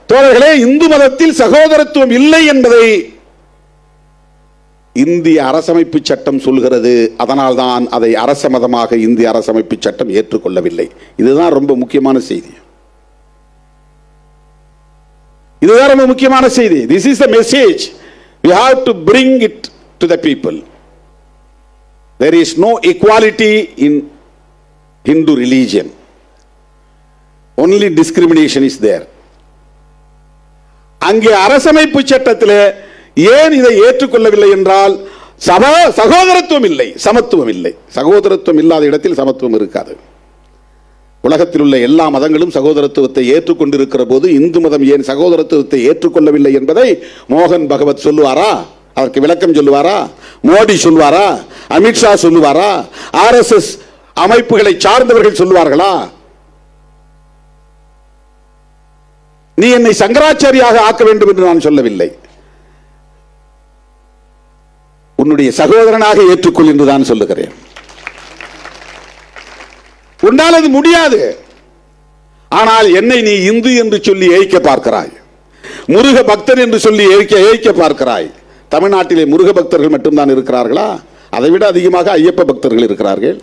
தோழர்களே, இந்து மதத்தில் சகோதரத்துவம் இல்லை என்பதை இந்திய அரசமைப்பு சட்டம் சொல்கிறது. அதனால்தான் அதை அரச மதமாக இந்திய அரசமைப்பு சட்டம் ஏற்றுக்கொள்ளவில்லை. இதுதான் ரொம்ப முக்கியமான செய்தி. இதுதான் ரொம்ப முக்கியமான செய்தி. This is the message we have to bring it to the people. There is no equality in Hindu religion. Only discrimination is there. அங்கே அரசமைப்பு சட்டத்தில் ஏன் இதை ஏற்றுக்கொள்ளவில்லை என்றால் சகோதரத்துவம் இல்லை, சமத்துவம் இல்லை. சகோதரத்துவம் இல்லாத இடத்தில் சமத்துவம் இருக்காது. உலகத்தில் உள்ள எல்லா மதங்களும் சகோதரத்துவத்தை ஏற்றுக்கொண்டிருக்கிற போது இந்து மதம் ஏன் சகோதரத்துவத்தை ஏற்றுக்கொள்ளவில்லை என்பதை மோகன் பகவத் சொல்லுவாரா? அதற்கு விளக்கம் சொல்லுவாரா? மோடி சொல்லுவாரா? அமித்ஷா சொல்லுவாரா? RSS அமைப்புகளை சார்ந்தவர்கள் சொல்லுவார்களா? நீ என்னை சங்கராச்சாரியாக ஆக்க வேண்டும் என்று நான் சொல்லவில்லை. உன்னுடைய சகோதரனாக ஏற்றுக்கொள் என்று தான் சொல்லுகிறேன். உன்னால் அது முடியாது. ஆனால் என்னை நீ இந்து என்று சொல்லி ஏய்க்க பார்க்கிறாய், முருக பக்தர் என்று சொல்லி ஏய்க்க பார்க்கிறாய். தமிழ்நாட்டிலே முருக பக்தர்கள் மட்டும்தான் இருக்கிறார்களா? அதைவிட அதிகமாக ஐயப்ப பக்தர்கள் இருக்கிறார்கள்.